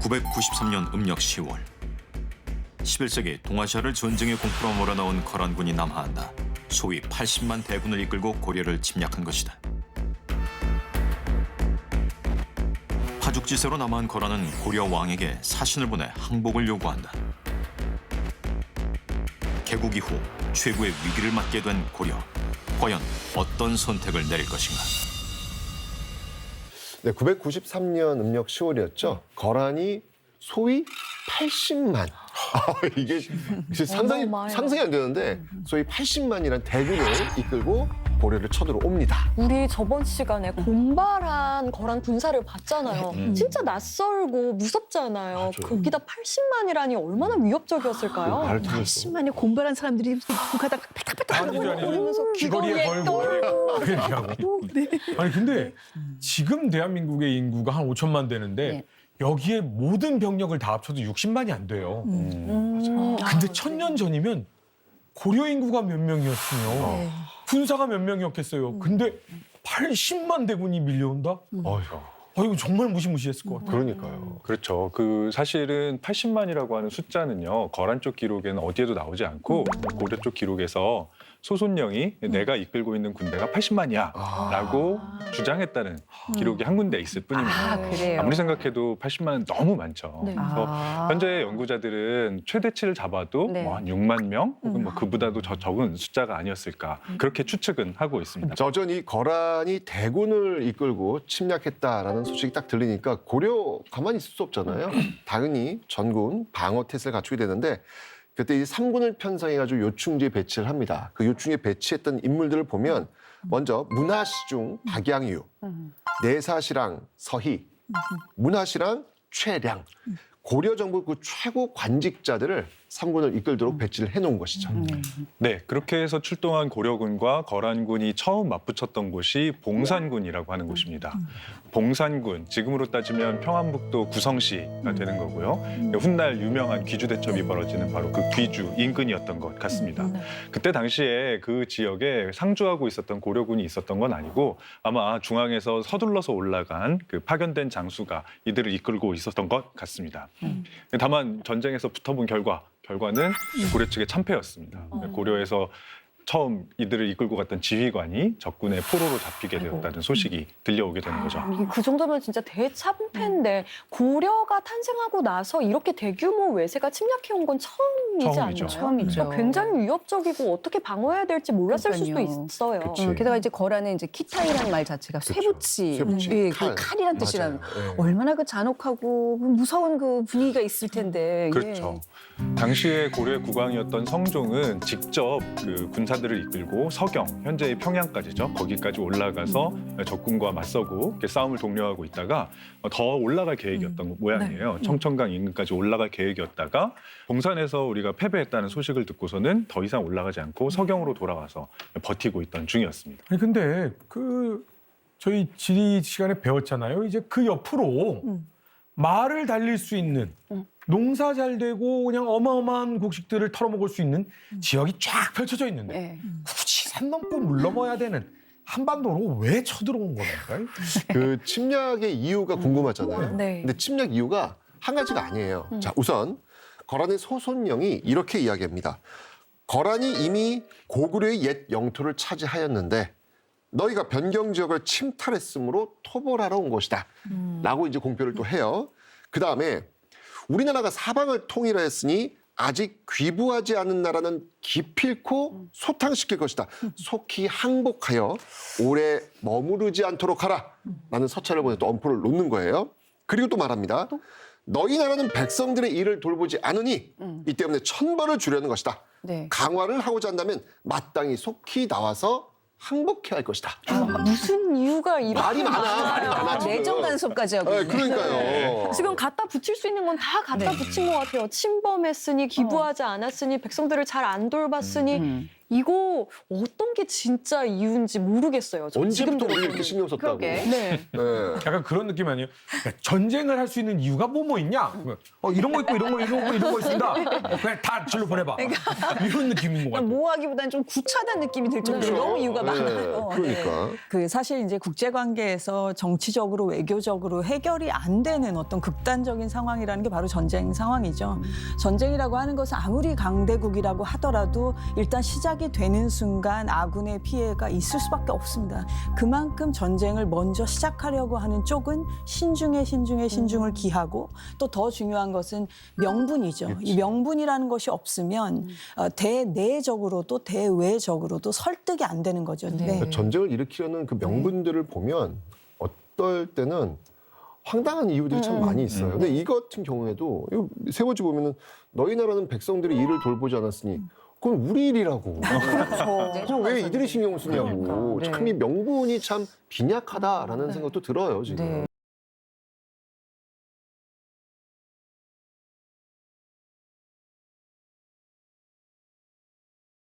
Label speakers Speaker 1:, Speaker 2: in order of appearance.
Speaker 1: 1993년 음력 10월 11세기 동아시아를 전쟁의 공포로 몰아넣은 거란군이 남하한다. 소위 80만 대군을 이끌고 고려를 침략한 것이다. 파죽지세로 남한 거란은 고려 왕에게 사신을 보내 항복을 요구한다. 개국 이후 최고의 위기를 맞게 된 고려. 과연 어떤 선택을 내릴 것인가?
Speaker 2: 네, 993년 음력 10월이었죠. 거란이 소위 80만. 이게 상상이 안 되는데 소위 80만이란 대군을 이끌고 고려를 쳐들어옵니다.
Speaker 3: 우리 저번 시간에 곰발한 거란 군사를 봤잖아요. 진짜 낯설고 무섭잖아요.
Speaker 2: 맞아요.
Speaker 3: 거기다 80만이라니 얼마나 위협적이었을까요?
Speaker 2: 말 틀렸어.
Speaker 4: 10만이 공부하는 사람들이 북하다가 패탁패탁
Speaker 5: 아니죠, 아니죠.
Speaker 3: 그러면서
Speaker 5: 귀걸이에 걸고 그렇게 하고. 아니 근데 지금 대한민국의 인구가 한 5천만 되는데
Speaker 4: 네.
Speaker 5: 여기에 모든 병력을 다 합쳐도 60만이 안 돼요. 근데 1000년 전이면 고려 인구가 몇 명이었으며 군사가 몇 명이었겠어요. 근데 80만 대군이 밀려온다? 이거 정말 무시무시했을 것 같아요.
Speaker 2: 그러니까요.
Speaker 6: 그렇죠. 사실은 80만이라고 하는 숫자는요, 거란 쪽 기록에는 어디에도 나오지 않고 고려 쪽 기록에서 소손령이 내가 이끌고 있는 군대가 80만이야라고 주장했다는 기록이 한 군데 있을 뿐입니다.
Speaker 4: 그래요.
Speaker 6: 아무리 생각해도 80만은 너무 많죠.
Speaker 3: 네.
Speaker 6: 그래서 현재 연구자들은 최대치를 잡아도
Speaker 4: 네.
Speaker 6: 뭐 한 6만 명 혹은 뭐 그보다도 더 적은 숫자가 아니었을까 그렇게 추측은 하고 있습니다.
Speaker 2: 여전히 거란이 대군을 이끌고 침략했다라는 소식이 딱 들리니까 고려 가만히 있을 수 없잖아요. 당연히 전군 방어 태세를 갖추게 되는데 그때 이 3군을 편성해가지고 요충지에 배치를 합니다. 그 요충지에 배치했던 인물들을 보면 먼저 문하시중 박양유, 내사시랑 서희, 문하시랑 최량, 고려 정부 그 최고 관직자들을 3군을 이끌도록 배치를 해놓은 것이죠.
Speaker 6: 네, 그렇게 해서 출동한 고려군과 거란군이 처음 맞붙였던 곳이 봉산군이라고 하는 곳입니다. 봉산군, 지금으로 따지면 평안북도 구성시가 되는 거고요. 훗날 유명한 귀주대첩이 벌어지는 바로 그 귀주 인근이었던 것 같습니다. 그때 당시에 그 지역에 상주하고 있었던 고려군이 있었던 건 아니고 아마 중앙에서 서둘러서 올라간 그 파견된 장수가 이들을 이끌고 있었던 것 같습니다. 다만 전쟁에서 붙어본 결과는 고려 측의 참패였습니다. 고려에서 처음 이들을 이끌고 갔던 지휘관이 적군의 포로로 잡히게 되었다는 소식이 들려오게 되는 거죠.
Speaker 3: 그 정도면 진짜 대참패인데 고려가 탄생하고 나서 이렇게 대규모 외세가 침략해온 건 처음이지
Speaker 6: 처음이죠.
Speaker 3: 않나요?
Speaker 4: 처음이죠.
Speaker 3: 그러니까 굉장히 위협적이고 어떻게 방어해야 될지 몰랐을 수도
Speaker 4: 그러니까요.
Speaker 3: 있어요.
Speaker 2: 그치.
Speaker 4: 게다가 이제 거란은 이제 키타이라는 말 자체가 쇠붙이,
Speaker 2: 쇠붙이,
Speaker 4: 예,
Speaker 2: 칼.
Speaker 4: 그 칼이란 뜻이라는.
Speaker 2: 맞아요. 네.
Speaker 4: 얼마나 그 잔혹하고 그 무서운 그 분위기가 있을 텐데.
Speaker 6: 그렇죠. 당시에 고려의 국왕이었던 성종은 직접 그 군사들을 이끌고 서경, 현재의 평양까지죠. 거기까지 올라가서 적군과 맞서고 이렇게 싸움을 독려하고 있다가 더 올라갈 계획이었던 모양이에요. 청천강 인근까지 올라갈 계획이었다가 봉산에서 우리가 패배했다는 소식을 듣고서는 더 이상 올라가지 않고 서경으로 돌아와서 버티고 있던 중이었습니다.
Speaker 5: 아니 근데 저희 지리 시간에 배웠잖아요. 이제 그 옆으로 말을 달릴 수 있는 농사 잘 되고 그냥 어마어마한 곡식들을 털어먹을 수 있는 지역이 쫙 펼쳐져 있는데
Speaker 4: 예.
Speaker 5: 굳이 산 넘고 물 넘어야 되는 한반도로 왜 쳐들어온 겁니까?
Speaker 2: 그 침략의 이유가 궁금하잖아요.
Speaker 3: 네.
Speaker 2: 근데 침략 이유가 한 가지가 아니에요. 자, 우선 거란의 소손령이 이렇게 이야기합니다. 거란이 이미 고구려의 옛 영토를 차지하였는데 너희가 변경 지역을 침탈했으므로 토벌하러 온 것이다. 라고 이제 공표를 또 해요. 그 다음에 우리나라가 사방을 통일하였으니 아직 귀부하지 않은 나라는 기필코 소탕시킬 것이다. 속히 항복하여 오래 머무르지 않도록 하라. 라는 서찰을 보내 또 엄포를 놓는 거예요. 그리고 또 말합니다. 너희 나라는 백성들의 일을 돌보지 않으니 이 때문에 천벌을 주려는 것이다.
Speaker 4: 네.
Speaker 2: 강화를 하고자 한다면 마땅히 속히 나와서 항복해야 할 것이다.
Speaker 3: 무슨 이유가 이렇게
Speaker 2: 말이 많아, 지금.
Speaker 4: 내정 간섭까지 하고
Speaker 2: 네,
Speaker 4: 있네.
Speaker 2: 그러니까요.
Speaker 3: 지금 갖다 붙일 수 있는 건 다 갖다 붙인 것 같아요. 침범했으니, 기부하지 않았으니, 백성들을 잘 안 돌봤으니 이거 어떤 게 진짜 이유인지 모르겠어요. 저
Speaker 2: 언제부터
Speaker 3: 지금
Speaker 2: 우리 이렇게 신경 썼다고?
Speaker 3: 그러게. 네.
Speaker 2: 네.
Speaker 5: 약간 그런 느낌 아니에요? 그러니까 전쟁을 할 수 있는 이유가 뭐 있냐? 이런 거 있고 이런 거 있습니다. 그냥 다 절로 보내봐. 이런 느낌인 것 같아요.
Speaker 4: 모호하기보다는 좀 구차한 느낌이 들 정도로 너무 이유가
Speaker 2: 네.
Speaker 4: 많아요.
Speaker 2: 그러니까.
Speaker 7: 그 사실 이제 국제 관계에서 정치적으로 외교적으로 해결이 안 되는 어떤 극단적인 상황이라는 게 바로 전쟁 상황이죠. 전쟁이라고 하는 것은 아무리 강대국이라고 하더라도 일단 시작이 되는 순간 아군의 피해가 있을 수밖에 없습니다. 그만큼 전쟁을 먼저 시작하려고 하는 쪽은 신중을 기하고 또 더 중요한 것은 명분이죠. 이 명분이라는 것이 없으면 대내적으로도 대외적으로도 설득이 안 되는 거죠. 네.
Speaker 2: 그러니까 전쟁을 일으키려는 그 명분들을 보면 어떨 때는 황당한 이유들이 참 많이 있어요. 근데 이 같은 경우에도 이거 세워지 보면은 너희 나라는 백성들이 일을 돌보지 않았으니 그건 우리 일이라고. 그럼 왜 이들이 신경을 쓰냐고. 참 이 명분이 참 빈약하다라는 생각도 들어요 지금.